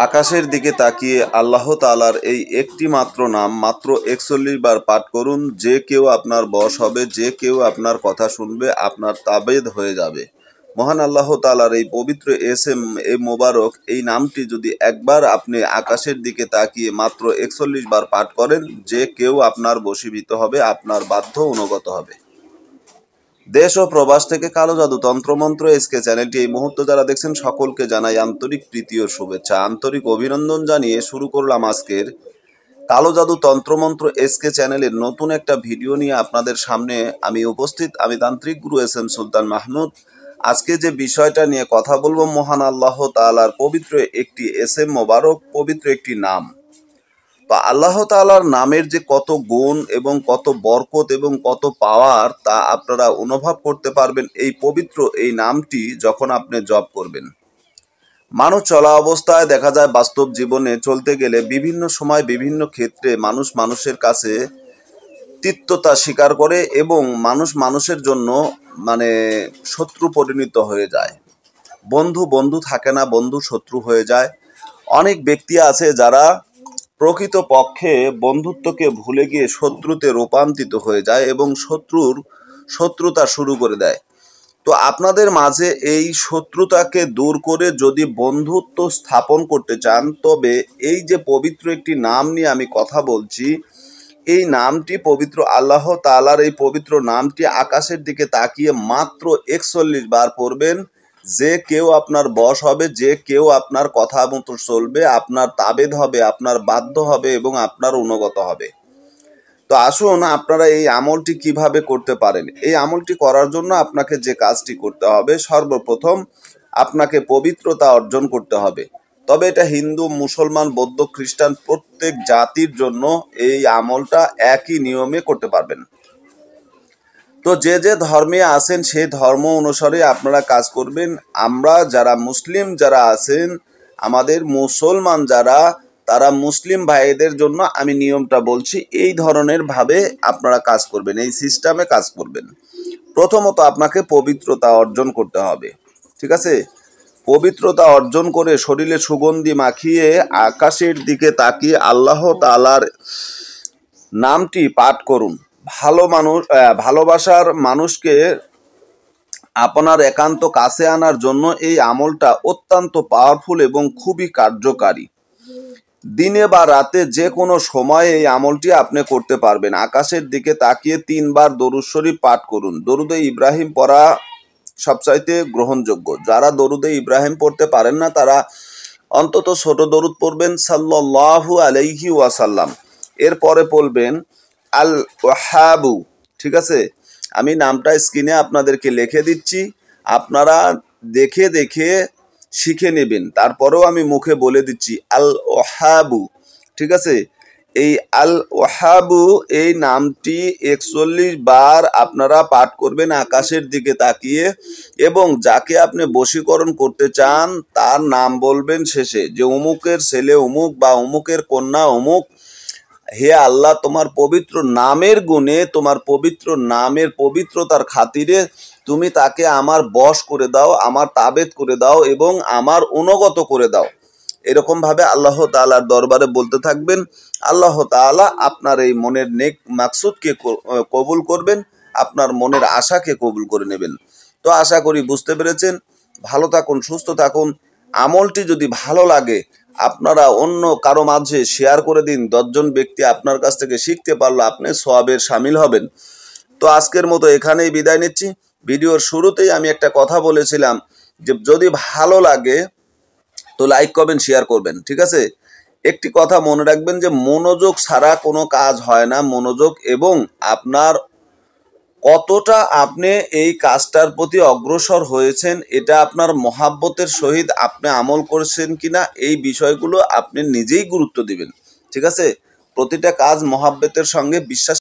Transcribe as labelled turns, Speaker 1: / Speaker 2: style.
Speaker 1: আকাশের দিকে তাকিয়ে আল্লাহ তাআলার এই একটি মাত্র নাম মাত্র ৪১ বার পাঠ করুন। যে কেউ আপনার বশ হবে, যে কেউ আপনার কথা শুনবে, আপনার তাবেদ হয়ে যাবে। মহান আল্লাহ তাআলার এই পবিত্র এ মোবারক এই নামটি যদি একবার আপনি আকাশের দিকে তাকিয়ে মাত্র ৪১ বার পাঠ করেন, যে কেউ আপনার বশীভূত হবে, আপনার বাধ্য অনুগত হবে। দেশ ও প্রবাস থেকে কালো জাদু তন্ত্রমন্ত্র এসকে চ্যানেলটি এই মুহূর্তে যারা দেখছেন সকলকে জানাই আন্তরিক প্রীতি ও শুভেচ্ছা, আন্তরিক অভিনন্দন জানিয়ে শুরু করলাম আজকের কালো জাদু তন্ত্রমন্ত্র এসকে চ্যানেলের নতুন একটা ভিডিও নিয়ে আপনাদের সামনে আমি উপস্থিত। আমি তান্ত্রিক গুরু এস এম সুলতান মাহমুদ। আজকে যে বিষয়টা নিয়ে কথা বলবো, মহান আল্লাহ তাআলার পবিত্র একটি মোবারক, পবিত্র একটি নাম। তো আল্লাহ তাআলার নামের যে কত গুণ এবং কত বরকত এবং কত পাওয়ার তা আপনারা অনুভব করতে পারবেন এই পবিত্র এই নামটি যখন আপনি জপ করবেন। মানুষ চলা অবস্থায় দেখা যায় বাস্তব জীবনে চলতে গেলে বিভিন্ন সময় বিভিন্ন ক্ষেত্রে মানুষ মানুষের কাছে তিক্ততা স্বীকার করে এবং মানুষ মানুষের জন্য শত্রু পরিণত হয়ে যায়। বন্ধু বন্ধু থাকে না, বন্ধু শত্রু হয়ে যায়। অনেক ব্যক্তি আছে যারা প্রকৃত পক্ষে বন্ধুত্বকে ভুলে গিয়ে শত্রুতে রূপান্তরিত হয়ে যায় এবং শত্রুতা শুরু করে দেয়। তো আপনাদের মাঝে এই শত্রুতাকে দূর করে যদি বন্ধুত্ব স্থাপন করতে চান, তবে এই যে পবিত্র একটি নাম নিয়ে আমি কথা বলছি, এই নামটি পবিত্র আল্লাহ তাআলার এই পবিত্র নামটি আকাশের দিকে তাকিয়ে মাত্র ৪১ বার পড়বেন। যে কেউ আপনার বশ হবে, যে কেউ আপনার কথা মতো চলবে, আপনার তাবেদ হবে, আপনার বাধ্য হবে এবং আপনার অনুগত হবে। তো আসুন আপনারা এই আমলটি কিভাবে করতে পারেন। এই আমলটি করার জন্য আপনাকে যে কাজটি করতে হবে, সর্বপ্রথম আপনাকে পবিত্রতা অর্জন করতে হবে। তবে এটা হিন্দু, মুসলমান, বৌদ্ধ, খ্রিস্টান প্রত্যেক জাতির জন্য এই আমলটা একই নিয়মে করতে পারবেন। তো যে যে ধর্মে আছেন সেই ধর্ম অনুসারে আপনারা কাজ করবেন। আমরা যারা মুসলিম যারা আছেন, আমাদের মুসলমান যারা, তারা মুসলিম ভাইদের জন্য আমি নিয়মটা বলছি, এই ধরনের ভাবে আপনারা কাজ করবেন, এই সিস্টেমে কাজ করবেন। প্রথমত আপনাকে পবিত্রতা অর্জন করতে হবে, ঠিক আছে? পবিত্রতা অর্জন করে শরীরে সুগন্ধি মাখিয়ে আকাশের দিকে তাকিয়ে আল্লাহ তাআলার নামটি পাঠ করুন। ভালোবাসার মানুষকে আপনার একান্ত কাছে আনার জন্য এই আমলটা অত্যন্ত পাওয়ারফুল এবং খুবই কার্যকারী। দিনে বা রাতে যে কোনো সময় এই আমলটি আপনি করতে পারবেন। আকাশের দিকে তাকিয়ে ৩ বার দরুদ শরীফ পাঠ করুন। দরুদে ইব্রাহিম পড়া সবচাইতে গ্রহণযোগ্য। যারা দরুদে ইব্রাহিম পড়তে পারেন না, তারা অন্তত ছোট দরুদ পড়বেন সাল্লাল্লাহু আলাইহি ওয়াসাল্লাম। এরপরে পড়বেন আল ওয়াহাবু, ঠিক আছে? আমি নামটা স্ক্রিনে আপনাদেরকে লিখে দিচ্ছি, আপনারা দেখে দেখে শিখে নেবেন। তারপরেও আমি মুখে বলে দিচ্ছি আল ওয়াহাবু, ঠিক আছে? এই আল ওয়াহাবু এই নামটি ৪১ বার আপনারা পাঠ করবেন আকাশের দিকে তাকিয়ে, এবং যাকে আপনি বশীকরণ করতে চান তার নাম বলবেন শেষে, যে অমুকের ছেলে অমুক বা অমুকের কন্যা অমুক, হে আল্লাহ, তোমার পবিত্র নামের গুণে, তোমার পবিত্র নামের পবিত্রতার খাতিরে তুমি তাকে আমার বশ করে দাও, আমার তাবেদ করে দাও এবং আমার অনুগত করে দাও। এরকম ভাবে আল্লাহ তাআলার দরবারে বলতে থাকবেন। আল্লাহ তাআলা আপনার এই মনের নেক মাকসুদকে কবুল করবেন, আপনার মনের আশাকে কবুল করে নেবেন। তো আশা করি বুঝতে পেরেছেন। ভালো থাকুন, সুস্থ থাকুন। আমলটি যদি ভালো লাগে আপনারা অন্য কারো মাঝে শেয়ার করে দিন। ১০ জন ব্যক্তি আপনার কাছ থেকে শিখতে পারলে আপনি সওয়াবের শামিল হবেন। তো আজকের মতো এখানেই বিদায় নিচ্ছি। ভিডিওর শুরুতেই আমি একটা কথা বলেছিলাম যে যদি ভালো লাগে তো লাইক করবেন, শেয়ার করবেন, ঠিক আছে? একটি কথা মনে রাখবেন যে মনোযোগ ছাড়া কোনো কাজ হয় না। মনোযোগ এবং আপনার কতটা আপনি এই কাজটার প্রতি অগ্রসর হয়েছেন, এটা আপনার মহাব্বতের সহিত আপনি আমল করছেন কিনা, এই বিষয়গুলো আপনি নিজেই গুরুত্ব দিবেন, ঠিক আছে? প্রতিটা কাজ মহাব্বতের সঙ্গে বিশ্বাস